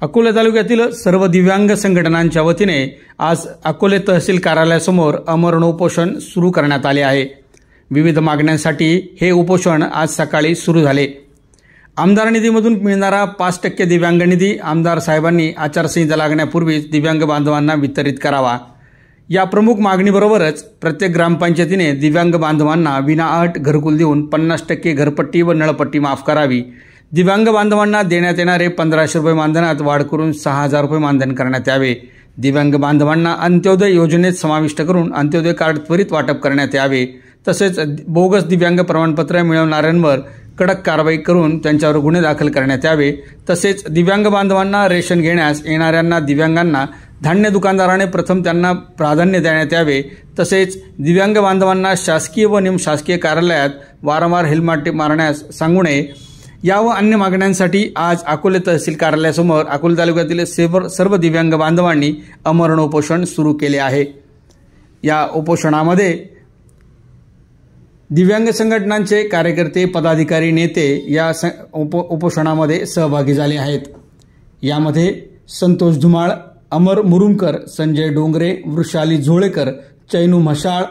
अकोले तालुक्यातील सर्व दिव्यांग संघटनांच्या वतीने आज अकोले तहसील कार्यालयासमोर अमरण उपोषण सुरू करण्यात आले आहे। विविध मागण्यांसाठी हे उपोषण आज सकाळी सुरू झाले। आमदार निधीमधून मिळणारा 5% दिव्यांग निधी आमदार साहेबांनी आचारसंहिता लागण्यापूर्वीच दिव्यांग बांधवांना वितरित करावा, या प्रमुख मागणीबरोबरच प्रत्येक ग्रामपंचायतीने दिव्यांग बांधवांना विनाअट घरकुल देऊन 50% घरपट्टी व नळपट्टी माफ करावी। दिव्यांग बांधवांना देण्यात येणारे 1500 रुपये मानधनात वाढ करून 6000 रुपये मानधन करण्यात यावे। दिव्यांग बांधवांना अंत्योदय योजनेत समाविष्ट करून अंत्योदय कार्ड त्वरित वाटप करण्यात यावे। तसेच बोगस दिव्यांग प्रमाणपत्र मिळवणाऱ्यांवर कडक कारवाई करून त्यांच्यावर गुन्हे दाखल करण्यात यावे। तसेच दिव्यांग बांधवांना रेशन घेण्यास येणाऱ्यांना दिव्यांगांना धान्य दुकानदाराने प्रथम त्यांना प्राधान्य देण्यात यावे। तसेच दिव्यांग बांधवांना शासकीय व निमशासकीय कार्यालयात वारंवार हेल्मेट मारण्यास सांगू नये, या व अन्य मागण्यांसाठी आज अकोले तहसील कार्यालयासमोर अकोले तालुक्यातील सर्व दिव्यांग बांधवांनी अमरण उपोषण सुरू केले आहे। या उपोषणामध्ये दिव्यांग संघटनांचे कार्यकर्ते, पदाधिकारी, नेते या उपोषणामध्ये सहभागी झाले आहेत। यामध्ये संतोष धुमाळ, अमर मुरुमकर, संजय डोंगरे, वृषाली झोळेकर, चैनू म्हशाळ,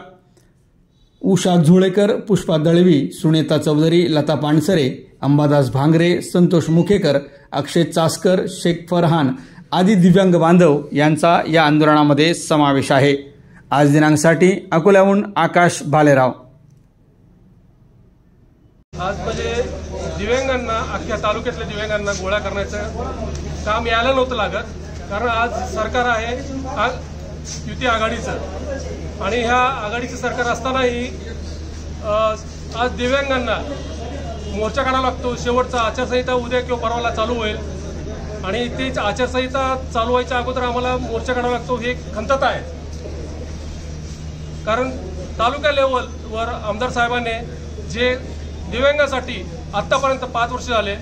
उषा झोळेकर, पुष्पा दळवी, सुनेता चौधरी, लता पानसरे, अंबादास भांगरे, संतोष मुखेकर, अक्षय चासकर, शेख फरहान आदी दिव्यांग बांधव यांचा या आंदोलनामध्ये समावेश आहे। आज दिनांकसाठी अकोल्याहून आकाश भालेराव। आज म्हणजे दिव्यांगांना, अख्ख्या तालुक्यातल्या दिव्यांगांना गोळा करण्याचं काम यायला नव्हतं लागत, कारण आज सरकार आहे युती आघाडीचं, आणि ह्या आघाडीचं सरकार असतानाही आज दिव्यांगांना मोर्चा काढावा लागतो। शेवटचा आचारसंहिता उद्या किंवा परवाला चालू होईल, आणि तीच आचारसंहिता चालू व्हायच्या अगोदर आम्हाला मोर्चा काढावा लागतो, ही एक खंतता आहे। कारण तालुका लेवलवर आमदार साहेबांनी जे दिव्यांगासाठी आत्तापर्यंत 5 वर्ष झाले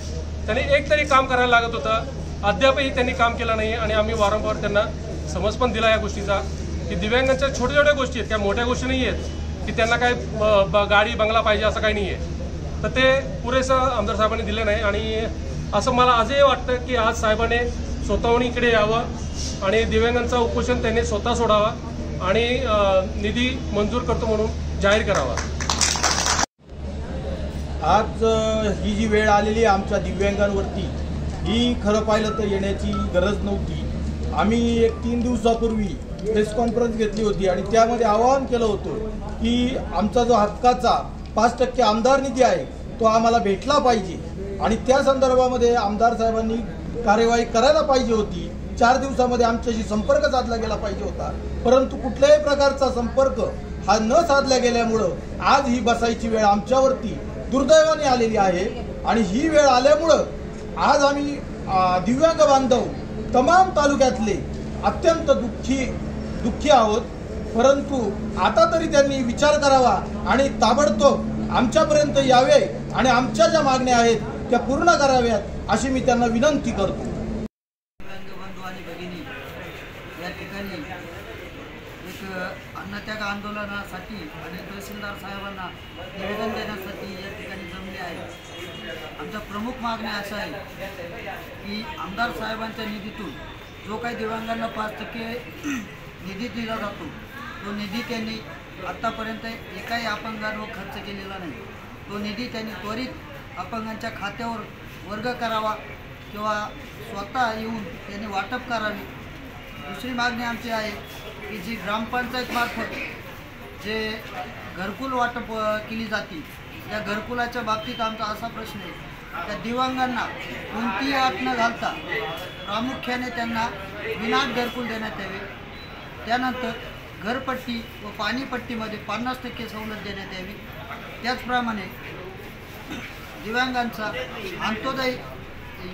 त्यांनी एक तरी काम करायला लागत होतं, अद्यापही त्यांनी काम केलं नाही। आणि आम्ही वारंवार त्यांना समज पण दिला या गोष्टीचा की दिव्यांगांच्या छोट्या छोट्या गोष्टी आहेत, त्या मोठ्या गोष्टी नाही आहेत की त्यांना काय गाडी बंगला पाहिजे असं काही नाही आहे, तर ते पुरेसं आमदार साहेबांनी दिलं नाही। आणि असं मला आजही वाटतं की आज साहेबांनी स्वतःहून इकडे यावं आणि दिव्यांगांचं उपोषण त्यांनी स्वतः सोडावा आणि निधी मंजूर करतो म्हणून जाहीर करावा। आज ही जी वेळ आलेली आहे आमच्या दिव्यांगांवरती, ही खरं पाहिलं तर येण्याची गरज नव्हती। आम्ही एक 3 दिवसापूर्वी प्रेस कॉन्फरन्स घेतली होती आणि त्यामध्ये आवाहन केलं होतं की आमचा जो हक्काचा 5% आमदार निधी आहे तो आम्हाला भेटला पाहिजे, आणि त्या संदर्भामध्ये आमदार साहेबांनी कार्यवाही करायला पाहिजे होती। 4 दिवसामध्ये आमच्याशी संपर्क साधला गेला पाहिजे होता, परंतु कुठल्याही प्रकारचा संपर्क हा न साधल्या गेल्यामुळं आज ही बसायची वेळ आमच्यावरती दुर्दैवाने आलेली आहे। आणि ही वेळ आल्यामुळं आज आम्ही दिव्यांग बांधव तमाम तालुक्यातले अत्यंत दुःखी आहोत। परंतु आता तरी त्यांनी विचार करावा आणि ताबडतोब आमच्यापर्यंत यावे आणि आमच्या ज्या मागण्या आहेत त्या पूर्ण कराव्यात अशी मी त्यांना विनंती करतो। दिव्यांग बंधू आणि भगिनी या ठिकाणी एक अन्नत्याग आंदोलनासाठी आणि तहसीलदार साहेबांना निवेदन देण्यासाठी या ठिकाणी जमले आहे। आमच्या प्रमुख मागण्या अशा आहे की आमदार साहेबांच्या निधीतून जो काही दिव्यांगांना 5% निधी दिला जातो, तो निधी त्यांनी आत्तापर्यंत एकाही अपंगांवर खर्च केलेला नाही। तो निधी त्यांनी त्वरित अपंगांच्या खात्यावर वर्ग करावा किंवा स्वतः येऊन त्यांनी वाटप करावे। दुसरी मागणी आमची आहे की जी ग्रामपंचायत मार्फत जे घरकुल वाटप केली जाते, त्या घरकुलाच्या बाबतीत आमचा असा प्रश्न आहे त्या दिव्यांगांना कोणतीही अट न घालता प्रामुख्याने त्यांना विनाअट घरकुल देण्यात यावे। त्यानंतर घरपट्टी व पाणीपट्टीमध्ये 50% सवलत देण्यात यावी। त्याचप्रमाणे दिव्यांगांचा अंत्योदय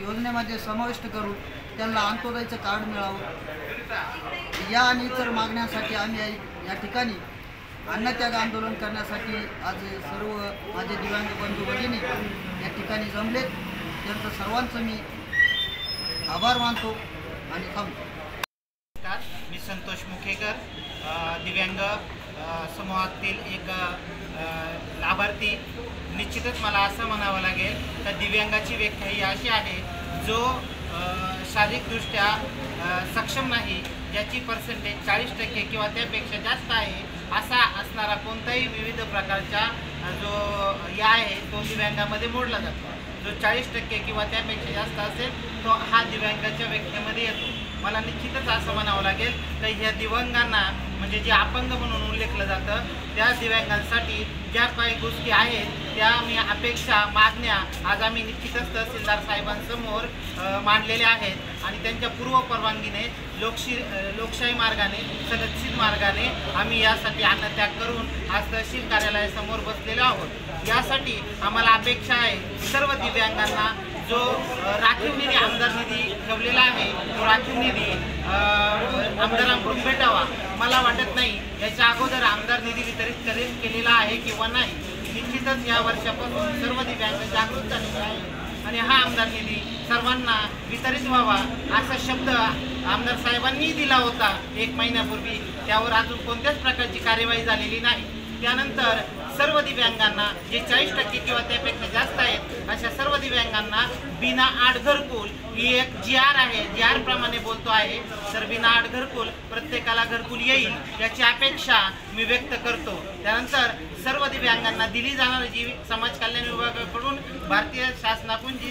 योजनेमध्ये समाविष्ट करून त्यांना अंत्योदयचं कार्ड मिळावं। या आणि इतर मागण्यांसाठी आम्ही या ठिकाणी अन्नत्याग आंदोलन करण्यासाठी आज सर्व माझे दिव्यांग बंधू भगिनी या ठिकाणी जमलेत। त्यांचं सर्वांचं मी आभार मानतो आणि थांबतो। मी संतोष मुखेकर, दिव्यांग समूहातील एक लाभार्थी। निश्चितच मला असं म्हणावं लागेल तर दिव्यांगाची व्याख्या ही अशी आहे जो शारीरिकदृष्ट्या सक्षम नाही, ज्याची पर्सेंटेज 40% किंवा त्यापेक्षा जास्त आहे, असा असणारा कोणताही विविध प्रकारचा जो या आहे तो दिव्यांगामध्ये मोडला जातो. जो 40% किंवा त्यापेक्षा जास्त असेल तो हा दिव्यांगाच्या व्याख्येमध्ये येतो. मला निश्चितच असं म्हणावं लागेल तर ह्या दिव्यांगांना म्हणजे जे अपंग म्हणून उल्लेखलं जातं त्या दिव्यांगांसाठी ज्या काही गोष्टी आहेत त्या मी अपेक्षा मागण्या आज आम्ही निश्चितच तहसीलदार साहेबांसमोर मांडलेल्या आहेत आणि त्यांच्या पूर्व परवानगीने लोकशाही मार्गाने सगतशील मार्गाने आम्ही यासाठी अन्नत्याग करून आज तहसील कार्यालयासमोर बसलेलो आहोत. यासाठी आम्हाला अपेक्षा आहे सर्व दिव्यांगांना जो राखीव निधी आमदार निधी ठेवलेला आहे तो राखीव निधी आमदारांकडून भेटावा. मला वाटत नाही याच्या अगोदर आमदार निधी वितरित केलेला आहे किंवा नाही. निश्चितच या वर्षापासून सर्व दिव्यांग जागृत झालेले आहे आणि हा आमदार निधी सर्वांना वितरित व्हावा असा शब्द आमदार साहेबांनी दिला होता 1 महिन्यापूर्वी. त्यावर अजून कोणत्याच प्रकारची कार्यवाही झालेली नाही. त्यानंतर सर्व दिव्यांगांना जे 40% किंवा त्यापेक्षा जास्त आहेत अशा सर्व दिव्यांगांना बिना आड घरकुल ही एक GR आहे, GR प्रमाणे बोलतो आहे. तर बिना आड घरकुल प्रत्येकाला घरकुल येईल याची अपेक्षा मी व्यक्त करतो. त्यानंतर सर्व दिव्यांगांना दिली जाणारी जी समाज कल्याण विभागाकडून भारतीय शासनाकडून जी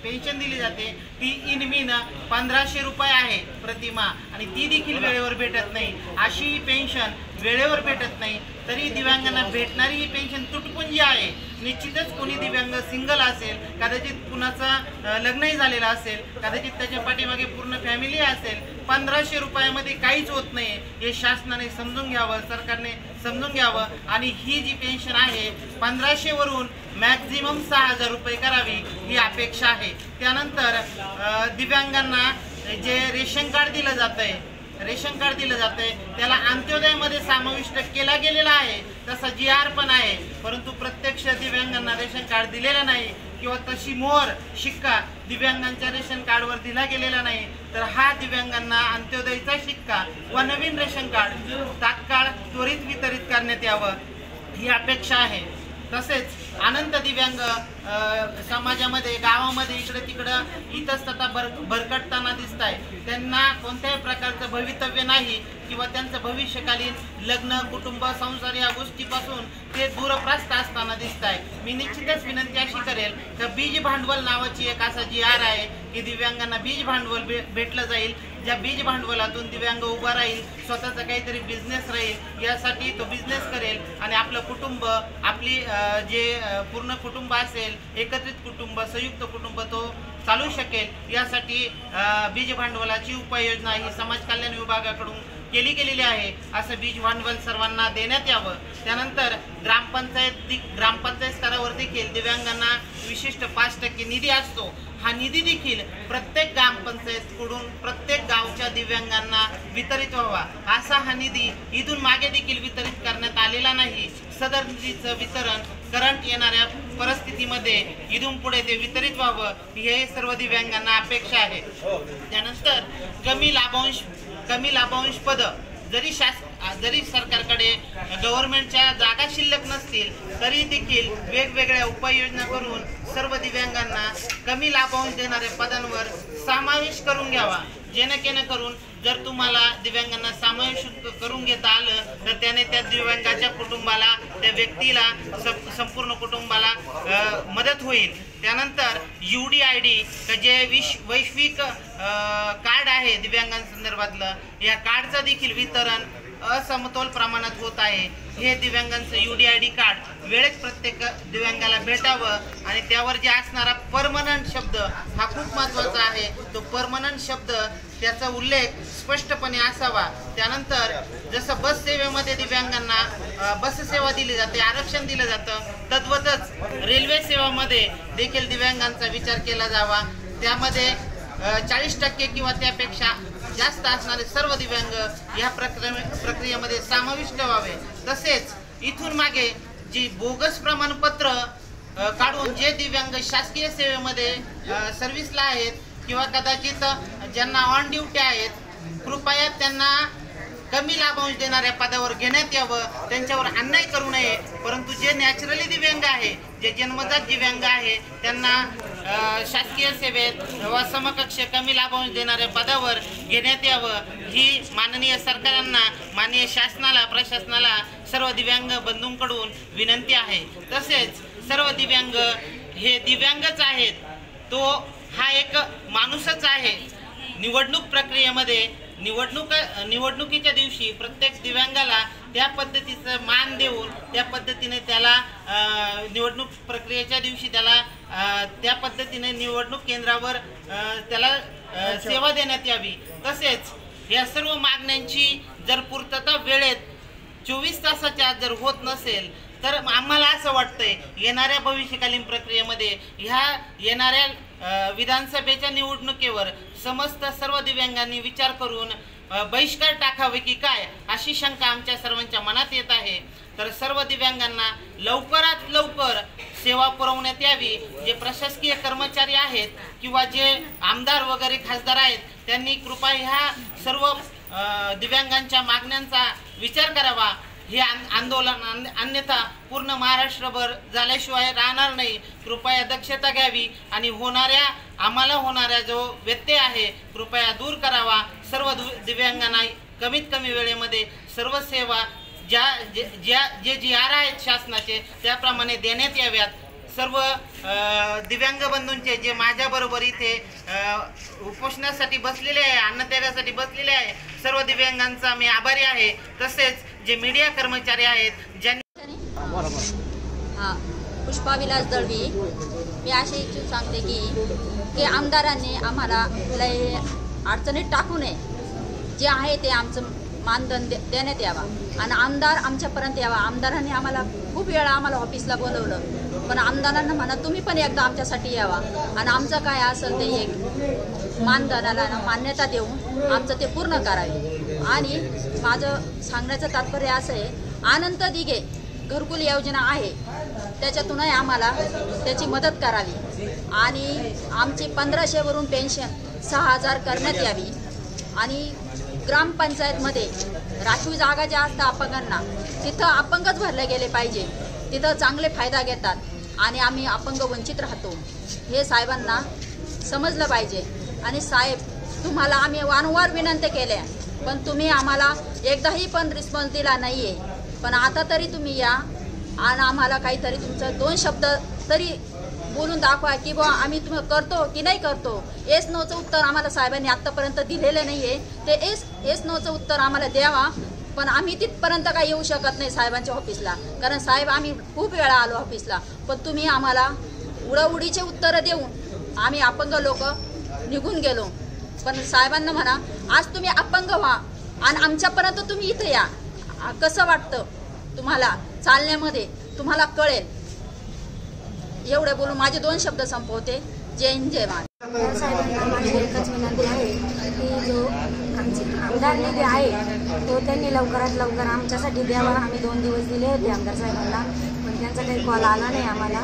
पेन्शन दिली जाते ती इनमीन 1500 रुपये आहे प्रतिमाह आणि ती देखील वेळेवर भेटत नाही. अशी पेन्शन वेळेवर भेटत नाही तरी दिव्यांगांना भेटणारी ही पेन्शन तुटपुंजी आहे. निश्चितच कोणी दिव्यांग सिंगल असेल, कदाचित कुणाचं लग्नही झालेलं असेल, कदाचित त्याच्या पाठीमागे पूर्ण फॅमिली असेल, 1500 रुपयामध्ये काहीच होत नाही हे शासनाने समजून घ्यावं, सरकारने समजून घ्यावं आणि ही जी पेन्शन आहे 1500 वरून मॅक्झिमम 6000 रुपये करावी ही अपेक्षा आहे. त्यानंतर दिव्यांगांना जे रेशन कार्ड दिलं जातंय त्याला अंत्योदयमध्ये समाविष्ट केला गेलेला आहे. तसा GR पण आहे परंतु प्रत्यक्ष दिव्यांगांना रेशन कार्ड दिलेलं नाही किंवा तशी मोहर शिक्का दिव्यांगांच्या रेशन कार्डवर दिला गेलेला नाही. तर हा दिव्यांगांना अंत्योदयचा शिक्का व नवीन रेशन कार्ड तात्काळ त्वरित वितरित करण्यात यावं ही अपेक्षा आहे. तसेच अनंत दिव्यांग समाजामध्ये गावामध्ये इकडे तिकडं इतस्तता भरकटताना दिसत आहे. त्यांना कोणत्याही प्रकारचं भवितव्य नाही किंवा त्यांचं भविष्यकालीन लग्न कुटुंब संसार या गोष्टीपासून ते दूरप्रस्थ असताना दिसत आहे. मी निश्चितच विनंती अशी करेल की बीज भांडवल नावाची एक असा GR आहे की दिव्यांगांना बीज भांडवल भेटलं जाईल. ज्या बीज भांडवलातून दिव्यांग उभा राहील, स्वतःचा काहीतरी बिझनेस राहील, यासाठी तो बिझनेस करेल आणि आपलं कुटुंब आपली जे पूर्ण कुटुंब असेल, एकत्रित कुटुंब संयुक्त कुटुंब तो चालू शकेल. यासाठी बीज भांडवलाची उपाययोजना ही समाज कल्याण विभागाकडून केली गेलेली आहे. असं बीज भांडवल सर्वांना देण्यात यावं. त्यानंतर ग्रामपंचायत स्तरावर देखील दिव्यांगांना विशिष्ट 5% निधी असतो. हा निधी देखील प्रत्येक ग्रामपंचायतकडून प्रत्येक गावच्या दिव्यांगांना वितरित व्हावा. असा हा निधी इथून मागे देखील वितरित करण्यात आलेला नाही. सदर निधीचं वितरण करंट येणाऱ्या परिस्थितीमध्ये इथून पुढे ते वितरित व्हावं हे सर्व दिव्यांगांना अपेक्षा आहे. त्यानंतर कमी लाभांश पद जरी सरकारकडे गव्हर्नमेंटच्या जागा शिल्लक नसतील तरी देखील वेगवेगळ्या उपाययोजना करून सर्व दिव्यांगांना कमी लाभांश देणाऱ्या पदांवर समावेश करून घ्यावा. जेणेकरून जर तुम्हाला दिव्यांगांना समावेश करून घेता आलं तर त्याने त्या दिव्यांगाच्या कुटुंबाला, त्या व्यक्तीला, संपूर्ण कुटुंबाला मदत होईल. त्यानंतर UDID जे वैश्विक कार्ड आहे दिव्यांगांसंदर्भातलं, या कार्डचं देखील वितरण असमतोल प्रमाणात होत आहे. हे दिव्यांगांचं UDID कार्ड वेळेत प्रत्येक दिव्यांगाला भेटावं आणि त्यावर जे असणारा परमनंट शब्द हा खूप महत्त्वाचा आहे. तो परमनंट शब्द त्याचा उल्लेख स्पष्टपणे असावा. त्यानंतर जसं बस सेवेमध्ये दिव्यांगांना बस सेवा दिली जाते, आरक्षण दिलं जातं, तद्वतच रेल्वे सेवामध्ये देखील दिव्यांगांचा विचार केला जावा. त्यामध्ये 40% किंवा त्यापेक्षा जास्त असणारे सर्व दिव्यांग या प्रक्रियेमध्ये समाविष्ट व्हावे. तसेच इथून मागे जी बोगस प्रमाणपत्र काढून जे दिव्यांग शासकीय सेवेमध्ये सर्व्हिसला आहेत किंवा कदाचित ज्यांना ऑन ड्युटी आहेत, कृपया त्यांना कमी लाभांश देणाऱ्या पदावर घेण्यात यावं. त्यांच्यावर अन्याय करू नये. परंतु जे नॅचरली दिव्यांग आहे, जे जन्मजात दिव्यांग आहे, त्यांना शासकीय सेवेत व समकक्ष कमी लाभांश देणाऱ्या पदावर घेण्यात यावं ही माननीय सरकारांना, माननीय शासनाला, प्रशासनाला सर्व दिव्यांग बंधूंकडून विनंती आहे। तसेच सर्व दिव्यांग हे दिव्यांगच आहेत, तो हा एक माणूसच आहे। निवडणूक प्रक्रियेमध्ये निवडणुकीच्या दिवशी प्रत्येक दिव्यांगाला त्या पद्धतीचं मान देऊन त्या पद्धतीने त्याला निवडणूक प्रक्रियेच्या दिवशी त्याला त्या पद्धतीने निवडणूक केंद्रावर त्याला सेवा देण्यात यावी। तसेच या सर्व मागण्यांची जर पूर्तता वेळेत 24 तासाच्या आत जर होत नसेल तर आम्हाला असं वाटतंय येणाऱ्या भविष्यकालीन प्रक्रियेमध्ये ह्या येणाऱ्या विधानसभेच्या निवडणुकीवर समस्त सर्व दिव्यांगांनी विचार करून बहिष्कार टाकावे की काय अशी शंका आमच्या सर्वांच्या मनात येत आहे। तर सर्व दिव्यांगांना लवकरात लवकर सेवा पुरवण्यात यावी। जे प्रशासकीय कर्मचारी आहेत किंवा जे आमदार वगैरे खासदार आहेत त्यांनी कृपया ह्या सर्व दिव्यांगांच्या मागण्यांचा विचार करावा। हे आंदोलन अन्यथा पूर्ण महाराष्ट्रभर झाल्याशिवाय राहणार नाही। कृपया दक्षता घ्यावी आणि आम्हाला होणाऱ्या जो व्यत्यय आहे कृपया दूर करावा। सर्व दिव्यांगांना कमीत कमी वेळेमध्ये सर्व सेवा जे GR आहेत शासनाचे त्याप्रमाणे देण्यात याव्यात। सर्व दिव्यांग बंधूंचे जे माझ्याबरोबर इथे उपोषणासाठी बसलेले आहे, अन्नत्यागासाठी बसलेले आहे, सर्व दिव्यांगांचा मी आभारी आहे। तसेच जे मीडिया कर्मचारी आहेत ज्यांनी पुष्पा विलास दळवी, मी असे इच्छून सांगते की आमदारांनी आम्हाला लय अडचणीत टाकू नये, जे आहे ते आमचं मानधन देण्यात यावा आणि आमदार आमच्यापर्यंत यावा। आमदारांनी आम्हाला खूप वेळा आम्हाला ऑफिसला बोलवलं, पण आमदारांना म्हणा तुम्ही पण एकदा आमच्यासाठी यावा आणि आमचं काय असेल ते एक मानधनाला मान्यता देऊन आमचं ते पूर्ण करावे। आणि माझं सांगण्याचं तात्पर्य असं आहे, अनंत दिघे घरकुल योजना आहे त्याच्यातूनही आम्हाला त्याची मदत करावी आणि आमची 1500वरून पेन्शन 6000 करण्यात यावी आणि ग्रामपंचायतमध्ये राखीव जागा ज्या असतात अपंगांना तिथं अपंगच भरले गेले पाहिजे, तिथं चांगले फायदा घेतात आणि आम्ही अपंग वंचित राहतो हे साहेबांना समजलं पाहिजे। आणि साहेब तुम्हाला आम्ही वारंवार विनंती केल्या पण तुम्ही आम्हाला एकदाही पण रिस्पॉन्स दिला नाही आहे। पण आता तरी तुम्ही या आणि आम्हाला काहीतरी तुमचं 2 शब्द तरी बोलून दाखवा की बुवा आम्ही तुम्ही करतो की नाही करतो। येस नोचं उत्तर आम्हाला साहेबांनी आत्तापर्यंत दिलेलं नाही आहे, ते येस नोचं उत्तर आम्हाला द्यावा। पण आम्ही तिथपर्यंत काही येऊ शकत नाही साहेबांच्या ऑफिसला, कारण साहेब आम्ही खूप वेळा आलो ऑफिसला, पण तुम्ही आम्हाला उडीचे उत्तरं देऊन आम्ही अपंग लोक निघून गेलो। पण साहेबांना म्हणा आज तुम्ही अपंग व्हा आणि आमच्यापर्यंत तुम्ही इथं या, कसं वाटतं तुम्हाला चालण्यामध्ये तुम्हाला कळेल। एवढं बोलून माझे 2 शब्द संपवते। जय हिंद जय महाराष्ट्र। साहेबांना माझी एकच विनंती आहे की जो आमची आमदार निधी आहे तो त्यांनी लवकरात लवकर आमच्यासाठी द्यावा। आम्ही 2 दिवस दिले होते आमदार साहेबांना, पण त्यांचा काही कॉल आला नाही आम्हाला।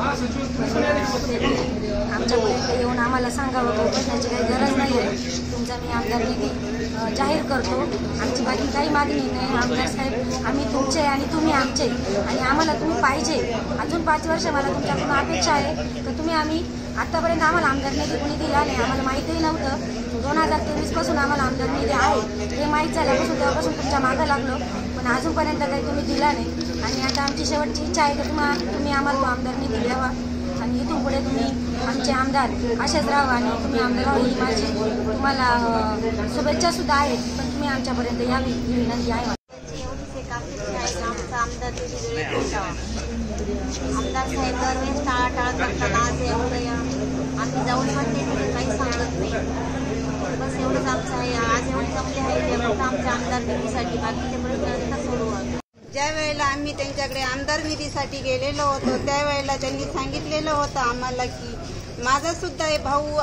त्यांनी आमच्यापर्यंत येऊन आम्हाला सांगावं की बसण्याची काही गरज नाही आहे, तुमचा मी आमदार निधी जाहीर करतो, आमची बाकी काही मागणी नाही। आमदार साहेब आम्ही तुमचे आणि तुम्ही आमचे आणि आम्हाला तुम्ही पाहिजे। अजून 5 वर्ष मला तुमच्याकडून अपेक्षा आहे तर तुम्ही आत्तापर्यंत आम्हाला आमदार निधी कोणी दिला नाही, आम्हाला माहितीही नव्हतं। 2023 पासून आम्हाला आमदार निधी आहे हे माहीत झाल्यापासून तेव्हापासून तुमच्या मागं लागलो, पण अजूनपर्यंत काही तुम्ही दिला नाही। आणि आता आमची शेवटची इच्छा आहे की तुम्ही आम्हाला तो आमदार निधी द्यावा आणि इथून पुढे तुम्ही आमचे आमदार असेच राहा आणि तुम्ही आमदार राहा ही माझी तुम्हाला शुभेच्छा सुद्धा आहेत, पण तुम्ही आमच्यापर्यंत यावी ही विनंती आहे। आमदार साहेब दरवेळेस टाळाटाळ करतात, आज एवढं आम्ही जाऊन पण ते काही सांगत नाही। बस एवढंच आमचं आहे, आज एवढे जमले आहे ते फक्त आमच्या आमदार निधीसाठी, बाकीचे प्रश्न सोडवू। ज्या वेळेला आम्ही त्यांच्याकडे आमदार निधीसाठी गेलेलो होतो त्यावेळेला त्यांनी सांगितलेलं होतं आम्हाला की माझा सुद्धा भाऊ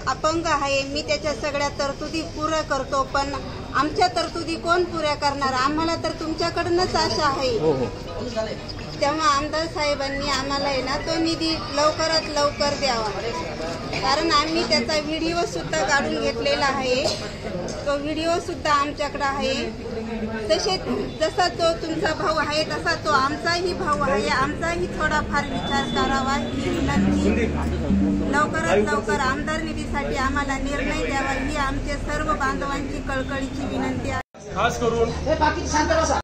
अपंग आहे, मी त्याच्या सगळ्या तरतुदी पुऱ्या करतो, पण आमच्या तरतुदी कोण पुऱ्या करणार, आम्हाला तर तुमच्याकडूनच आशा आहे। तेव्हा आमदार साहेबांनी आम्हाला आहे ना तो निधी लवकरात लवकर द्यावा, कारण आम्ही त्याचा व्हिडिओ सुद्धा काढून घेतलेला आहे, तो व्हिडिओ सुद्धा आमच्याकडे आहे। जसा तो तुमचा भाऊ आहे तसा तो आमचाही भाऊ आहे, आमचाही थोडाफार विचार करावा ही विनंती लवकरात लवकर आमदार निधीसाठी आम्हाला निर्णय द्यावा ही आमच्या सर्व बांधवांची कळकळीची विनंती आहे. खास करून